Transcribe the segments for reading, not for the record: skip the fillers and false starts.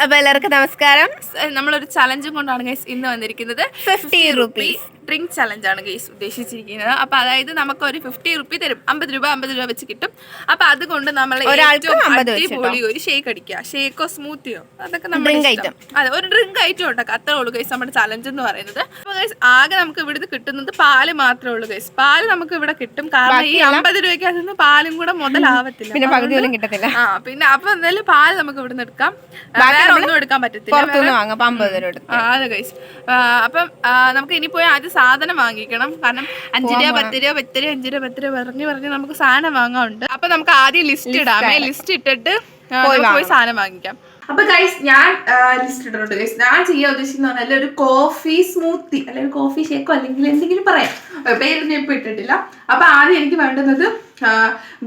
അപ്പോൾ എല്ലാവർക്കും നമസ്കാരം. നമ്മളൊരു ചലഞ്ചും കൊണ്ടാണ് ഗൈസ് ഇന്ന് വന്നിരിക്കുന്നത്. 50 rupees ഡ്രിങ്ക് ചലഞ്ചാണ് ഗൈസ് ഉദ്ദേശിച്ചിരിക്കുന്നത്. അപ്പോൾ അതായത് നമുക്കൊരു 50 റുപ്പി തരും. 50 രൂപ വെച്ച് കിട്ടും. അപ്പോൾ അതുകൊണ്ട് നമ്മൾ അടിപൊളി ഒരു ഷേക്ക് അടിക്കുക. ഷേക്കോ സ്മൂത്തിയോ അതൊക്കെ നമ്മൾ അതെ ഒരു ഡ്രിങ്ക് ഐറ്റം ഉണ്ടാക്കുക. അത്രേ ഉള്ളൂ ഗൈസ് നമ്മുടെ ചലഞ്ച് എന്ന് പറയുന്നത്. അപ്പോൾ ഗൈസ് ആകെ നമുക്ക് ഇവിടുന്ന് കിട്ടുന്നത് പാല് മാത്രമേ ഉള്ളൂ ഗൈസ്. പാല് നമുക്ക് ഇവിടെ കിട്ടും. കാരണം ഈ 50 രൂപയ്ക്ക് അതൊന്നും പാലും കൂടെ മുതലാവത്തില്ല. പിന്നെ പകുതി പോലും കിട്ടത്തില്ല. പിന്നെ അപ്പൊ എന്തായാലും പാല് നമുക്ക് ഇവിടുന്ന് എടുക്കാം. വേറെ ഒന്നും എടുക്കാൻ പറ്റത്തില്ല. അതെ ഗൈസ്. അപ്പം നമുക്ക് ഇനി പോയി ആദ്യം സാധനം വാങ്ങിക്കണം. കാരണം 5 രൂപ 10 രൂപ 10 രൂപ 5 രൂപ 10 രൂപ പറഞ്ഞ് നമുക്ക് സാധനം വാങ്ങാനുണ്ട്. അപ്പൊ നമുക്ക് ആദ്യം ലിസ്റ്റ് ഇടാമേ. ലിസ്റ്റ് ഇട്ടിട്ട് പോയി സാധനം വാങ്ങിക്കാം. അപ്പൊ ഗൈസ് ഞാൻ ലിസ്റ്റ് ഇട്ടിട്ടുണ്ട് ഗൈസ്. ഞാൻ ചെയ്യാൻ ഉദ്ദേശിക്കുന്ന പറഞ്ഞാൽ ഒരു കോഫി സ്മൂത്തി അല്ലെങ്കിൽ കോഫി ഷേക്കോ അല്ലെങ്കിൽ എന്തെങ്കിലും പറയാം. പേരൊന്നും ഇപ്പൊ ഇട്ടിട്ടില്ല. അപ്പൊ ആദ്യം എനിക്ക് വേണ്ടുന്നത്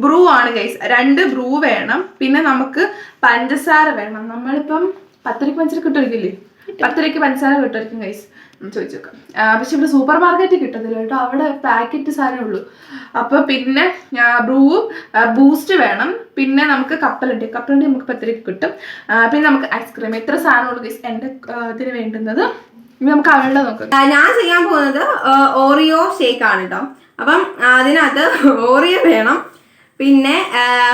ബ്രൂ ആണ് ഗൈസ്. 2 ബ്രൂ വേണം. പിന്നെ നമുക്ക് പഞ്ചസാര വേണം. നമ്മളിപ്പം 10 രൂപ പഞ്ചസാര കിട്ടുമായിരിക്കില്ലേ? 10 രൂപയ്ക്ക് പഞ്ചസാര കിട്ടുമായിരിക്കും ഗൈസ്. ചോദിച്ചു നോക്കാം. പക്ഷെ ഇവിടെ സൂപ്പർ മാർക്കറ്റിൽ കിട്ടത്തില്ല കേട്ടോ. അവിടെ പാക്കറ്റ് സാധനമേ ഉള്ളൂ. അപ്പൊ പിന്നെ ബ്രൂവും ബൂസ്റ്റ് വേണം. പിന്നെ നമുക്ക് കപ്പലണ്ടി നമുക്ക് 10 രൂപയ്ക്ക് കിട്ടും. പിന്നെ നമുക്ക് ഐസ്ക്രീം. എത്ര സാധനമുള്ളൂ ഗൈസ് എൻ്റെ ഇതിന് വേണ്ടുന്നത്. ഇനി നമുക്ക് അവളുടെ നോക്കാം. ഞാൻ ചെയ്യാൻ പോകുന്നത് ഓറിയോ ഷേക്ക് ആണ് കേട്ടോ. അപ്പം അതിനകത്ത് ഓറിയോ വേണം. പിന്നെ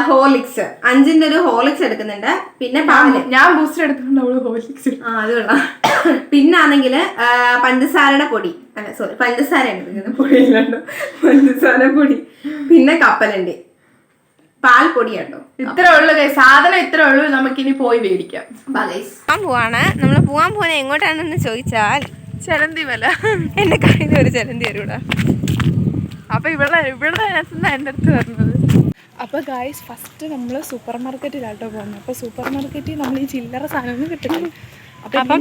ഹോർലിക്സ് 5ന്റെ ഒരു ഹോർലിക്സ് എടുക്കുന്നുണ്ട്. പിന്നെ പാല്. ഞാൻ ബൂസ്റ്റർ എടുക്കുന്നുണ്ട്. അവള് ഹോർലിക്സ്. അത് കൊള്ളാം. പിന്നെ ആണെങ്കിൽ പഞ്ചസാരയുടെ പൊടി അല്ല സോറി പഞ്ചസാര എടുക്കുന്നത് പൊടിയിലുണ്ടോ പഞ്ചസാര പൊടി. പിന്നെ കപ്പലണ്ടി പാൽപ്പൊടി കേട്ടോ. ഇത്രേ ഉള്ളു സാധനം. ഇത്രേ ഉള്ളൂ. നമുക്കിനി പോയി മേടിക്കാം. പോവാണ്. നമ്മൾ പോവാൻ പോകുന്നത് എങ്ങോട്ടാണെന്ന് ചോദിച്ചാൽ ചലന്തി വില. എന്റെ കയ്യിൽ ഒരു ചലന്തി വരൂടാ. അപ്പൊ ഇവിടെ അതിനകത്തുനിന്ന് എൻ്റെ അടുത്ത് വരുന്നത്. അപ്പോൾ ഗായ്സ് ഫസ്റ്റ് നമ്മൾ സൂപ്പർ മാർക്കറ്റിലാട്ടോ പോകുന്നത്. അപ്പോൾ സൂപ്പർ മാർക്കറ്റിൽ നമ്മൾ ഈ ചില്ലറ സാധനമൊന്നും കിട്ടില്ല. അപ്പം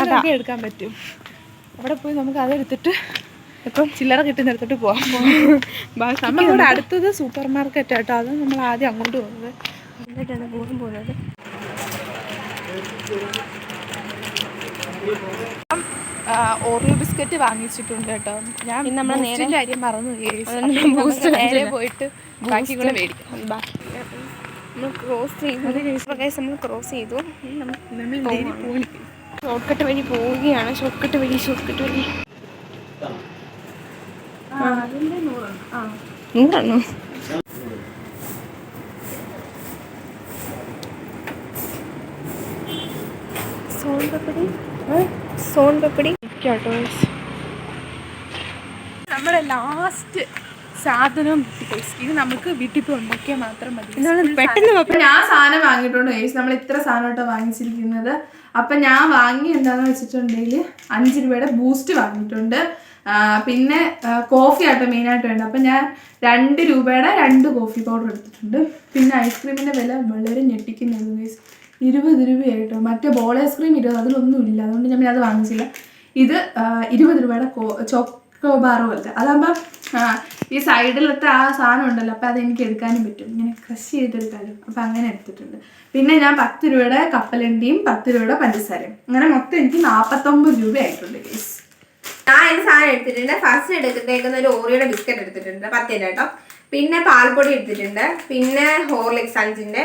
അതൊക്കെ എടുക്കാൻ പറ്റും. അവിടെ പോയി നമുക്ക് അതെടുത്തിട്ട് ഇപ്പം ചില്ലറ കിട്ടുന്നെടുത്തിട്ട് പോകാം. നമ്മളിവിടെ അടുത്തത് സൂപ്പർ മാർക്കറ്റ് ആട്ടോ. അത് നമ്മൾ ആദ്യം അങ്ങോട്ട് പോകുന്നത്. എന്നിട്ടാണ് പോകുന്നത്. ഓറിയോ ബിസ്ക്കറ്റ് വാങ്ങിച്ചിട്ടുണ്ട് കേട്ടോ. ഞാൻ നേരെ കാര്യം മറന്നു. നേരെ പോയിട്ട് ബാക്കി കൂടെ മേടിക്കാം. നമ്മൾ ക്രോസ് ചെയ്തു. ഷോർട്ട് കട്ട് വഴി പോവുകയാണ്. ഷോർട്ട് കട്ട് വഴി 100 സോൺ പപ്പടി കേട്ടോ. നമ്മുടെ ലാസ്റ്റ് സാധനം ഇത് നമുക്ക് വീട്ടിൽ പോയി ഉണ്ടാക്കിയാൽ മാത്രം മതി. പെട്ടെന്ന് ഞാൻ സാധനം വാങ്ങിയിട്ടുണ്ട് ഗൈസ്. നമ്മൾ ഇത്ര സാധനം വാങ്ങിച്ചിരിക്കുന്നത്. അപ്പം ഞാൻ വാങ്ങി എന്താണെന്ന് വെച്ചിട്ടുണ്ടെങ്കിൽ 5 രൂപയുടെ ബൂസ്റ്റ് വാങ്ങിയിട്ടുണ്ട്. പിന്നെ കോഫി ആട്ടോ മെയിനായിട്ട് വേണ്ട. അപ്പം ഞാൻ 2 രൂപയുടെ 2 കോഫി പൗഡർ എടുത്തിട്ടുണ്ട്. പിന്നെ ഐസ്ക്രീമിൻ്റെ വില വളരെ ഞെട്ടിക്കുന്നത് ഗൈസ്. 20 രൂപയായിട്ടോ. മറ്റേ ബോൾ ഐസ്ക്രീം 20, അതിലൊന്നും ഇല്ല. അതുകൊണ്ട് ഞാൻ അത് വാങ്ങിച്ചില്ല. ഇത് 20 രൂപയുടെ ചോക്കോബാറോ പോലത്തെ. അതാകുമ്പോൾ ഈ സൈഡിലത്തെ ആ സാധനം ഉണ്ടല്ലോ. അപ്പോൾ അതെനിക്ക് എടുക്കാനും പറ്റും. ഇങ്ങനെ ക്രഷ് ചെയ്തെടുക്കാനും. അപ്പോൾ അങ്ങനെ എടുത്തിട്ടുണ്ട്. പിന്നെ ഞാൻ 10 രൂപയുടെ കപ്പലണ്ടിയും 10 രൂപയുടെ പഞ്ചസാരയും. അങ്ങനെ മൊത്തം എനിക്ക് 49 രൂപയായിട്ടുണ്ട് ഗൈസ്. ഞാൻ എൻ്റെ സാധനം എടുത്തിട്ടുണ്ട്. ഫസ്റ്റ് എടുത്തേക്കുന്ന ഒരു ഓറിയോയുടെ ബിസ്ക്കറ്റ് എടുത്തിട്ടുണ്ട് 10 കേട്ടോ. പിന്നെ പാൽപ്പൊടി എടുത്തിട്ടുണ്ട്. പിന്നെ ഹോർലിക്സ് 5ന്റെ.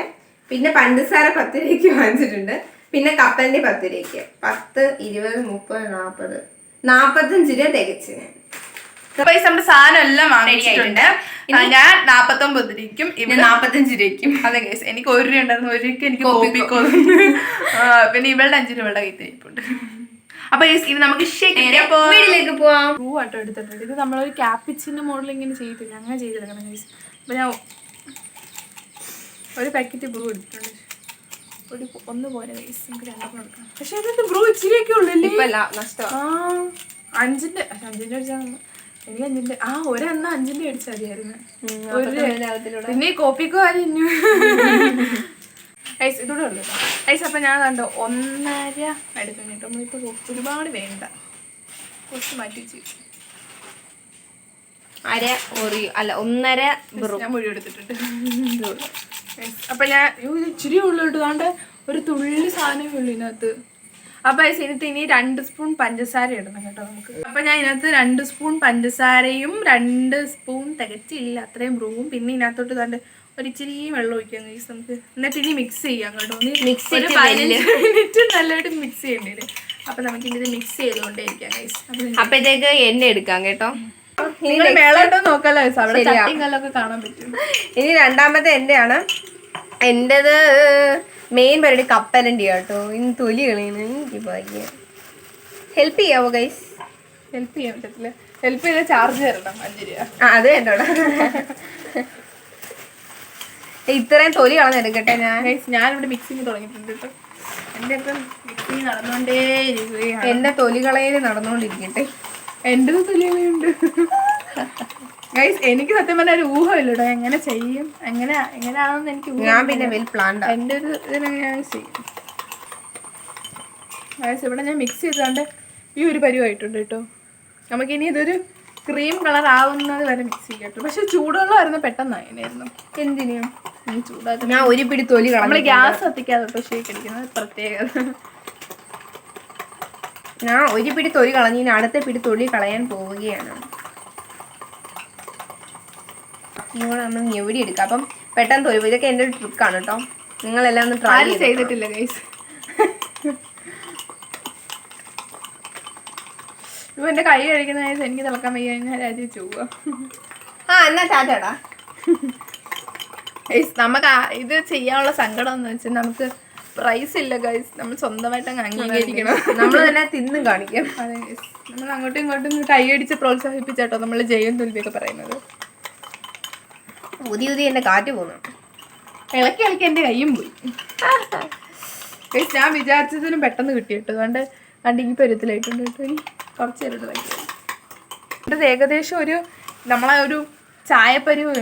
പിന്നെ പഞ്ചസാര 10 രൂപയ്ക്ക് വാങ്ങിച്ചിട്ടുണ്ട്. പിന്നെ കപ്പലണ്ടി 10 രൂപയ്ക്ക്. 10, 20, 30, 40, 45 രൂപ തികച്ച്. നമ്മുടെ സാധനം എല്ലാം വാങ്ങിച്ചിട്ടുണ്ട്. ഞാൻ 49 രൂപയ്ക്കും ഇവിടെ 45 രൂപയ്ക്കും. അതെ ഗൈസ്. എനിക്ക് 1 രൂപ ഉണ്ടായിരുന്നു. 1 രൂപയ്ക്ക് എനിക്ക് പിന്നെ ഇവളുടെ 5 രൂപയുടെ കയ്യിലിരിപ്പുണ്ട്. അപ്പൊ ഇത് നമുക്ക് വീട്ടിലേക്ക് പോവാം. ബ്രൂ ആട്ടോ എടുത്തിട്ടുണ്ട്. ഇത് നമ്മളൊരു ക്യാപ്പിച്ചിന്റെ മോഡൽ ഇങ്ങനെ ചെയ്തില്ല. അങ്ങനെ ചെയ്തെടുക്കണം ഗൈസ്. അപ്പൊ ഞാൻ ഒരു പാക്കറ്റ് ബ്രൂ എടുത്തിട്ടുണ്ട്. ഒന്ന് പോലെ ഗൈസ്. നമുക്ക് 2 എടുക്കാം. പക്ഷെ ഇതിന്റെ ബ്രൂ ഇച്ചിരിയൊക്കെ ഉള്ളല്ലേ. 5ന്റെ അടിച്ചാൽ എനിക്ക് 5ന്റെ ഒരെണ്ണം 5ന്റെ അടിച്ചാൽ മതിയായിരുന്നു. പിന്നെ ഈ കോപ്പിക്കോ ആയിരുന്നു ഐസ് ഇതൂടെ ഉള്ളു ഐസ്. അപ്പം ഞാൻ കണ്ടോ 1.5 എടുക്കാൻ കേട്ടോ. നമ്മളിപ്പോൾ ഒരുപാട് വേണ്ട, കുറച്ച് മാറ്റി വെച്ച് 1.5 ഞാൻ മുഴുവൻ എടുത്തിട്ടുണ്ട്. അപ്പം ഞാൻ ഇച്ചിരി ഉള്ളിട്ട് കാണ്ട് ഒരു തുള്ളി സാധനമേ ഉള്ളൂ ഇതിനകത്ത്. അപ്പം ഇതിനകത്ത് ഇനി 2 സ്പൂൺ പഞ്ചസാര ഇടണം കേട്ടോ നമുക്ക്. അപ്പം ഞാൻ ഇതിനകത്ത് 2 സ്പൂൺ പഞ്ചസാരയും 2 സ്പൂൺ തികച്ചില്ല അത്രയും ബ്രൂവും പിന്നെ ഇതിനകത്തോട്ട് കണ്ട് ഒരു ഇച്ചിരി വെള്ളം ഒഴിക്കാം ഗൈസ് നമുക്ക്. എന്നിട്ട് ഇനി മിക്സ് ചെയ്യാം കേട്ടോ. മിക്സ് ഒരു 15 മിനിറ്റ് നല്ലതായിട്ട് മിക്സ് ചെയ്യേണ്ടി വരും. അപ്പൊ നമുക്ക് ഇത് മിക്സ് ചെയ്തുകൊണ്ടേ ഇരിക്കാം ഗൈസ്. അപ്പഴത്തേക്ക് എണ്ണ എടുക്കാം കേട്ടോ. മേളോട്ടോ നോക്കാലോ ഗൈസ്, അവിടെ ചട്ടിയും കല്ലൊക്കെ കാണാൻ പറ്റും. ഇനി രണ്ടാമത്തെ എന്റെയാണ്. എന്റേത് മെയിൻ പരിപാടി കപ്പലണ്ടി കേട്ടോ. ഇനി തൊലി കളയുന്നു. എനിക്ക് ഭാഗ്യം. Help ചെയ്യാവോ guys? ഹെൽപ്പ് ചെയ്യാൻ പറ്റത്തില്ല. ഹെൽപ്പ് ചെയ്താൽ ചാർജ് തരണം 5 രൂപ. അത് വേണ്ടോടാ. ഇത്രയും തൊലി കളഞ്ഞെടുക്കട്ടെ ഞാൻ. ഞാനിവിടെ മിക്സിങ് തുടങ്ങിയിട്ടുണ്ട് കേട്ടോ. എൻ്റെ ഇപ്പം മിക്സിങ് നടന്നുകൊണ്ടേ ഇരിക്കുകയാണ്. എന്റെ തൊലി കളയിൽ നടന്നുകൊണ്ടിരിക്കട്ടെ. എൻ്റെ തൊലികളുണ്ട് ഗൈസ്. എനിക്ക് സത്യം പറഞ്ഞാൽ ഒരു ഊഹമില്ലട്ടോ എങ്ങനെ ചെയ്യും, എങ്ങനെയാണെന്ന് എനിക്ക്. ഞാൻ പിന്നെ വെൽ പ്ലാൻഡ്. എൻ്റെ ഒരു ഇതിനെങ്ങനെ ചെയ്യും ഗൈസ്. ഇവിടെ ഞാൻ മിക്സ് ചെയ്തുകൊണ്ട് ഈ ഒരു പരിവായിട്ടുണ്ട് കേട്ടോ. നമുക്കിനി ഇതൊരു ക്രീം കളർ ആവുന്നത് വരെ മിക്സ് ചെയ്യാം കേട്ടോ. പക്ഷെ ചൂടുവെള്ളമായിരുന്നു പെട്ടെന്നായിരുന്നു. എന്തിനാ ചൂടാക്കി ഞാൻ ഒരു പിടി തൊലി കളഞ്ഞു. നമ്മൾ ഗ്യാസ് കത്തിക്കാതെ കേട്ടോ ഷേക്ക് അടിക്കുന്നത് പ്രത്യേകത. ഞാൻ ഒരു പിടി തൊലി കളഞ്ഞ് ഇനി അടുത്ത പിടി തൊലി കളയാൻ പോവുകയാണ്. ഇങ്ങനെ നമ്മൾ ഞെവിടി എടുക്കാം. അപ്പം പെട്ടെന്ന് തൊലി. ഇതൊക്കെ എൻ്റെ ഒരു ട്രിക്കാണ് കേട്ടോ. നിങ്ങളെല്ലാം ഒന്ന് ട്രൈ ചെയ്തിട്ടില്ല ഗൈസ്. എന്റെ കൈ കഴിക്കുന്ന എനിക്ക് തിളക്കാൻ വയ്യ കഴിഞ്ഞാൽ രാജിച്ച് പോവാ. എന്നാ ടാറ്റാടാ. നമുക്ക് ഇത് ചെയ്യാനുള്ള സങ്കടം എന്ന് വെച്ചാൽ നമുക്ക് പ്രൈസ് ഇല്ല ഗൈസ്. നമ്മൾ സ്വന്തമായിട്ട് അങ്ങ് അംഗീകരിക്കണം. നമ്മൾ തന്നെ തിന്നും കാണിക്കാം. അതെ ഗൈസ്, നമ്മൾ അങ്ങോട്ടും ഇങ്ങോട്ടും കൈയടിച്ച് പ്രോത്സാഹിപ്പിച്ചാട്ടോ നമ്മൾ ജയം തോൽവിയൊക്കെ പറയുന്നത്. പുതിയ പുതിയ എന്റെ കാറ്റ് പോകുന്നു. ഇളക്കി ഇളക്കി എൻ്റെ കയ്യും പോയി ഗൈസ്. ഞാൻ വിചാരിച്ചതിനും പെട്ടെന്ന് കിട്ടി കേട്ടോ. അതുകൊണ്ട് ഈ പരുത്തിലായിട്ടുണ്ട് കേട്ടോ. ഇനി കുറച്ച് നേരം വയ്ക്കും. ഏകദേശം ഒരു നമ്മളെ ഒരു ചായപ്പരുവ്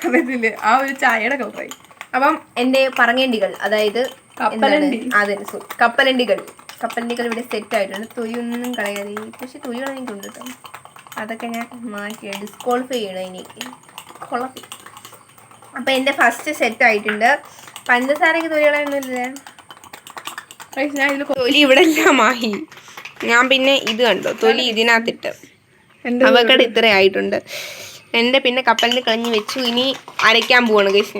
അറിയത്തില്ലേ, ആ ഒരു ചായയുടെ കളറായി. അപ്പം എൻ്റെ പറങ്ങേണ്ടികൾ, അതായത് കപ്പലണ്ടി, കപ്പലണ്ടികൾ ഇവിടെ സെറ്റ് ആയിട്ടുണ്ട്. തൊലിയൊന്നും കളയാതെ. പക്ഷെ തൊലി കളഞ്ഞിട്ടുണ്ട് കേട്ടോ. അതൊക്കെ ഞാൻ മാറ്റി ഡിസ്ക്വാളിഫൈ ചെയ്യണം എനിക്ക്. കുളപ്പി. അപ്പം എൻ്റെ ഫസ്റ്റ് സെറ്റ് ആയിട്ടുണ്ട്. പഞ്ചസാരക്ക് തൊലി കളയൊന്നുമില്ല. ഞാൻ ഇതിൽ തൊലി ഇവിടെ എല്ലാം ആയി. ഞാൻ പിന്നെ ഇത് കണ്ടോ തൊലി ഇതിനകത്തിട്ട് അവക്കടെ ഇത്ര ആയിട്ടുണ്ട്. എൻ്റെ പിന്നെ കപ്പലിൻ്റെ കളഞ്ഞ് വെച്ചു. ഇനി അരയ്ക്കാൻ പോവാണ് ഗൈസ്.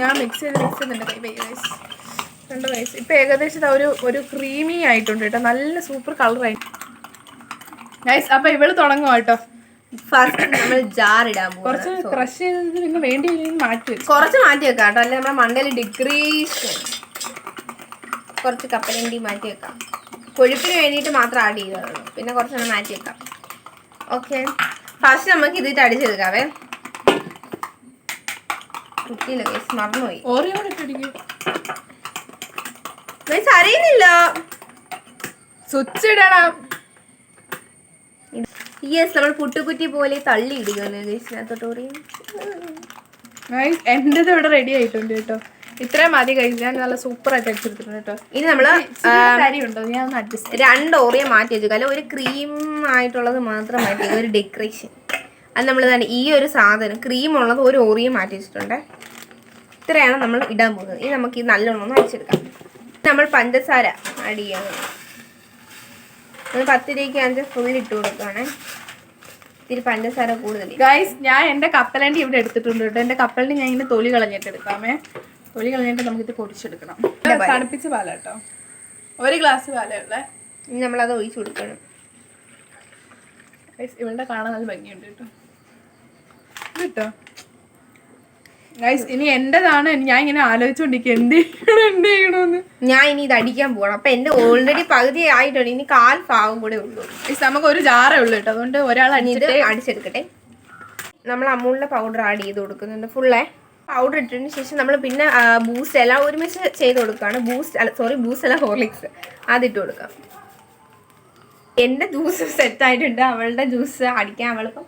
ഞാൻ മിക്സ് ചെയ്തിട്ടുണ്ട് കണ്ടോ ഗൈസ്. ഇപ്പം ഏകദേശം ഒരു ക്രീമി ആയിട്ടുണ്ട് കേട്ടോ. നല്ല സൂപ്പർ കളറായി ഗൈസ്. അപ്പം ഇവള് തുടങ്ങും കേട്ടോ. ഫസ്റ്റ് നമ്മൾ ജാർ ഇടാൻ പോകും. കുറച്ച് ക്രഷ് ചെയ്തത് പിന്നെ വേണ്ടി മാറ്റി വെച്ചു. കുറച്ച് മാറ്റി വെക്കാം കേട്ടോ. അല്ലെ നമ്മുടെ മണ്ടയിൽ ഡിക്രീസ്. കുറച്ച് കപ്പലണ്ടി മാറ്റി വെക്കാം. കൊഴുപ്പിന് വേണ്ടിയിട്ട് മാത്രം ആഡ് ചെയ്തതാണ്. പിന്നെ കുറച്ചെണ്ണം മാറ്റി വെക്കാം. ഓക്കെ, ഫസ്റ്റ് നമുക്ക് ഇതിട്ട് അടിച്ചെടുക്കാവേ. കുട്ടിയില്ല ഗൈസ്, മറന്നുപോയി. ഗൈസ് അറിയുന്നില്ല. സ്വിച്ച് ഇടണം. യെസ്, നമ്മൾ പുട്ടുകുറ്റി പോലെ തള്ളി ഇടുകയാണ് ഗൈസിനകത്തോട്ട്. എൻ്റെത് ഇവിടെ റെഡി ആയിട്ടുണ്ട് കേട്ടോ. ഇത്രയും മതി കഴിച്ച്. ഞാൻ നല്ല സൂപ്പർ ആയിട്ട് അടിച്ചെടുത്തിട്ടുണ്ട് കേട്ടോ. ഇനി നമ്മള് കാര്യമുണ്ടോ ഞാൻ ഒന്ന് അഡ്ജസ്റ്റ് 2 ഓറിയ മാറ്റി വെച്ചു. അല്ല, ഒരു ക്രീം ആയിട്ടുള്ളത് മാത്രം മാറ്റി, ഒരു ഡെക്കറേഷൻ. അത് നമ്മൾ തന്നെ ഈ ഒരു സാധനം ക്രീം ഉള്ളത് ഒരു ഓറിയ മാറ്റി വെച്ചിട്ടുണ്ട്. ഇത്രയാണ് നമ്മൾ ഇടാൻ പോകുന്നത്. ഇനി നമുക്ക് ഈ നല്ലോണം ഒന്ന് അടിച്ചെടുക്കാം. നമ്മൾ പഞ്ചസാര ആഡ് ചെയ്യാൻ. നമ്മൾ 10 രൂപയ്ക്ക് ഫുൾ ഇട്ട് കൊടുക്കുകയാണ്. ഇത്തിരി പഞ്ചസാര കൂടുതൽ. ഗൈസ്, ഞാൻ എൻ്റെ കപ്പലണ്ടി ഇവിടെ എടുത്തിട്ടുണ്ട് കേട്ടോ. എൻ്റെ കപ്പലണ്ടി ഞാൻ ഇങ്ങനെ തൊലി കളഞ്ഞിട്ട് എടുക്കാമേ. തൊലി കളഞ്ഞിട്ട് നമുക്കിത് പൊടിച്ചെടുക്കണം. തണുപ്പിച്ച പാല കേട്ടോ. 1 ഗ്ലാസ് പാലുള്ള. ഇനി നമ്മളത് ഒഴിച്ചു കൊടുക്കണം. ഗൈസ്, ഇവളുടെ കാണാൻ നല്ല ഭംഗിയുണ്ട് കേട്ടോ. കേട്ടോ ഗൈസ്, ഇനി എൻ്റെതാണ്. ഞാൻ ഇങ്ങനെ ആലോചിച്ചുകൊണ്ടിരിക്കുക എന്ത് ചെയ്യണമെന്ന്. ഞാൻ ഇനി ഇത് അടിക്കാൻ പോകണം. അപ്പൊ എന്റെ ഓൾറെഡി പകുതി ആയിട്ടുണ്ട്. ഇനി 1/4 ഭാഗം കൂടെ ഉള്ളൂ. നമുക്ക് ഒരു ജാറേ ഉള്ളൂ കേട്ടോ. അതുകൊണ്ട് ഒരാൾ അടിച്ചെടുക്കട്ടെ. നമ്മൾ അമൂലിന്റെ പൗഡർ ആഡ് ചെയ്ത് കൊടുക്കുന്നുണ്ട്. ഫുള്ളേ പൗഡർ ഇട്ടതിന് ശേഷം നമ്മൾ പിന്നെ ബൂസ്റ്റ് എല്ലാം ഒരുമിച്ച് ചെയ്ത് കൊടുക്കുകയാണ്. ബൂസ്റ്റ് അല്ല ഹോർലിക്സ് അതിട്ട് കൊടുക്കാം. എൻ്റെ ജ്യൂസ് സെറ്റ് ആയിട്ടുണ്ട്. അവളുടെ ജ്യൂസ് അടിക്കാൻ അവളിപ്പം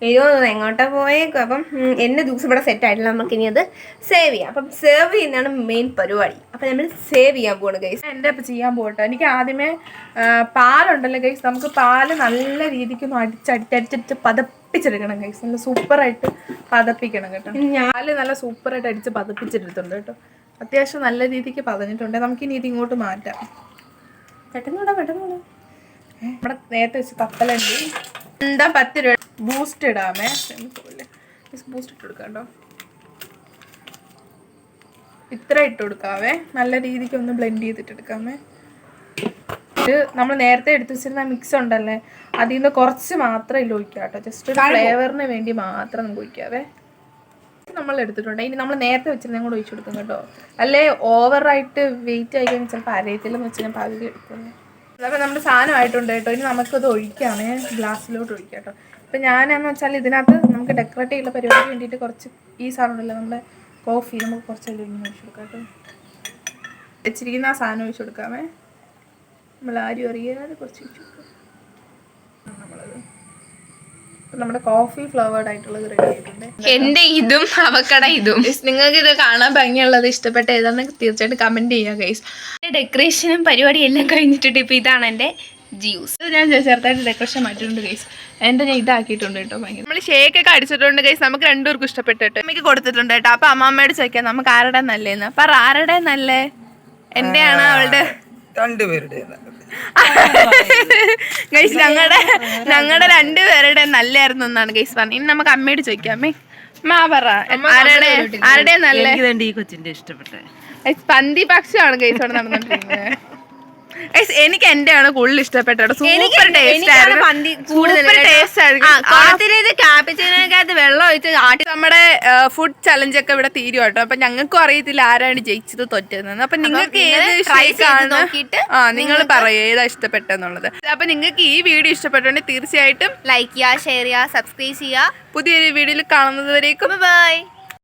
വരുമോ എങ്ങോട്ടാ പോയേക്കും. അപ്പം എൻ്റെ ജ്യൂസ് ഇവിടെ സെറ്റ് ആയിട്ടില്ല. നമുക്ക് ഇനി അത് സേവ് ചെയ്യാം. അപ്പം സേവ് ചെയ്യുന്നതാണ് മെയിൻ പരിപാടി. അപ്പം നമ്മൾ സേവ് ചെയ്യാൻ പോവാണ് ഗൈസ്. എൻ്റെ ഇപ്പം ചെയ്യാൻ പോകട്ടെ. എനിക്ക് ആദ്യമേ പാലുണ്ടല്ലോ ഗൈസ്. നമുക്ക് പാല് നല്ല രീതിക്കൊന്ന് അടിച്ചടിച്ച് പതപ്പിച്ചെടുക്കണം ഗൈസ്. നല്ല സൂപ്പറായിട്ട് പതപ്പിക്കണം കേട്ടോ. പാല് നല്ല സൂപ്പറായിട്ട് അടിച്ച് പതപ്പിച്ചെടുത്തിട്ടുണ്ട് കേട്ടോ. അത്യാവശ്യം നല്ല രീതിക്ക് പതഞ്ഞിട്ടുണ്ട്. നമുക്കിനി ഇത് ഇങ്ങോട്ട് മാറ്റാം. പെട്ടെന്ന് നമ്മുടെ നേരത്തെ വെച്ച് കപ്പലുണ്ട്. 10 രൂപ ബൂസ്റ്റ് ഇടാമേ. ബൂസ്റ്റ് ഇട്ട് കൊടുക്കാം കേട്ടോ. ഇത്ര ഇട്ട് കൊടുക്കാവേ. നല്ല രീതിക്ക് ഒന്ന് ബ്ലെൻഡ് ചെയ്തിട്ട് എടുക്കാമേ. ഇത് നമ്മൾ നേരത്തെ എടുത്തു വെച്ചിരുന്ന മിക്സ് ഉണ്ടല്ലേ, അതിൽ നിന്ന് കുറച്ച് മാത്രം ഇതിൽ ഒഴിക്കാം കേട്ടോ. ജസ്റ്റ് ഒരു ഫ്ലേവറിന് വേണ്ടി മാത്രം നമുക്ക് ഒഴിക്കാവേ. നമ്മൾ എടുത്തിട്ടുണ്ട്. ഇനി നമ്മൾ നേരത്തെ വെച്ചിരുന്ന കൂടെ ഒഴിച്ചു കൊടുക്കും കേട്ടോ. അല്ലേ ഓവറായിട്ട് വെയിറ്റ് ആയി കഴിഞ്ഞാൽ ചിലപ്പോൾ അരയത്തില്ലെന്ന് വെച്ച് ഞാൻ പകുതി എടുക്കുന്നത്. അപ്പോൾ നമ്മുടെ സാധനമായിട്ടുണ്ട് കേട്ടോ. ഇനി നമുക്കത് ഒഴിക്കാമേ, ഗ്ലാസ്സിലോട്ട് ഒഴിക്കാം കേട്ടോ. അപ്പം ഞാനെന്ന് വെച്ചാൽ ഇതിനകത്ത് നമുക്ക് ഡെക്കറേറ്റ് ചെയ്യുന്ന പരിപാടിക്ക് വേണ്ടിയിട്ട് കുറച്ച് ഈ സാധനമുണ്ടല്ലോ നമ്മുടെ കോഫി, നമുക്ക് കുറച്ചെല്ലാം ഇങ്ങനെ ഒഴിച്ചു കൊടുക്കാം കേട്ടോ. വെച്ചിരിക്കുന്ന ആ സാധനം ഒഴിച്ചു കൊടുക്കാമേ. നമ്മൾ ആരും അറിയാതെ കുറച്ച് ഒഴിച്ചു കൊടുക്കാം. നമ്മളത് നമ്മുടെ കോഫി ഫ്ലേവേർഡ് ആയിട്ടുള്ളത് റെഡി ആയിട്ടുണ്ട്. എന്റെ ഇതും അവക്കട ഇതും. നിങ്ങൾക്ക് ഇത് കാണാൻ ഭംഗിയുള്ളത് ഇഷ്ടപ്പെട്ട ഏതാണെന്ന് തീർച്ചയായിട്ടും കമന്റ് ചെയ്യുക ഗൈസ്. ഡെക്കറേഷനും പരിപാടിയും എല്ലാം കഴിഞ്ഞിട്ടുണ്ട്. ഇപ്പൊ ഇതാണ് എന്റെ ജ്യൂസ്. ഞാൻ ചെറുതായിട്ട് ഡെക്കറേഷൻ മാറ്റിയിട്ടുണ്ട് ഗൈസ്. എൻ്റെ ഞാൻ ഇതാക്കിയിട്ടുണ്ട് കേട്ടോ. ഭയങ്കര നമ്മൾ ഷേക്കൊക്കെ അടിച്ചിട്ടുണ്ട് ഗൈസ്. നമുക്ക് രണ്ടുപേർക്കും ഇഷ്ടപ്പെട്ടു കേട്ടോ. അമ്മയ്ക്ക് കൊടുത്തിട്ടുണ്ട് കേട്ടോ. അപ്പൊ അമ്മമ്മയോട് ചോദിക്കാം നമുക്ക് ആരുടെ നല്ലേന്ന്. പറ ആരുടെ നല്ലേ? എൻ്റെ ആണോ അവളുടെ? രണ്ടുപേരുടെ ഗൈസ് ഞങ്ങളുടെ രണ്ടുപേരുടെ നല്ലായിരുന്നു എന്നാണ് ഗൈസ് പറഞ്ഞത്. ഇനി നമുക്ക് അമ്മയോട് ചോദിക്കാം. അമ്മേ അമ്മ പറ ആരുടെ നല്ല? ഈ കൊച്ചിന്റെ ഇഷ്ടപ്പെട്ട പന്തി പക്ഷിയാണ് ഗൈസ് അവിടെ നടന്നുകൊണ്ടിരിക്കുന്നത്. എനിക്ക് എന്റെ ആണ് കൂടുതൽ ഇഷ്ടപ്പെട്ടത്. സൂപ്പർ ടേസ്റ്റ് ക്യാപിച്ചിനകത്ത് വെള്ളം ഒഴിച്ച് ആട്ടി. നമ്മുടെ ഫുഡ് ചലഞ്ച് ഒക്കെ ഇവിടെ തീരും കേട്ടോ. അപ്പൊ ഞങ്ങൾക്കും അറിയത്തില്ല ആരാണ് ജയിച്ചത് തോറ്റതെന്ന്. അപ്പൊ നിങ്ങൾക്ക് ഏത് നോക്കിയിട്ട് നിങ്ങൾ പറയൂ ഏതാ ഇഷ്ടപ്പെട്ടെന്നുള്ളത്. അപ്പൊ നിങ്ങൾക്ക് ഈ വീഡിയോ ഇഷ്ടപ്പെട്ടുണ്ടെങ്കിൽ തീർച്ചയായിട്ടും ലൈക്ക് ചെയ്യുക, ഷെയർ ചെയ്യുക, സബ്സ്ക്രൈബ് ചെയ്യുക. പുതിയൊരു വീഡിയോയിൽ കാണുന്നത് വരേക്കും ബൈ.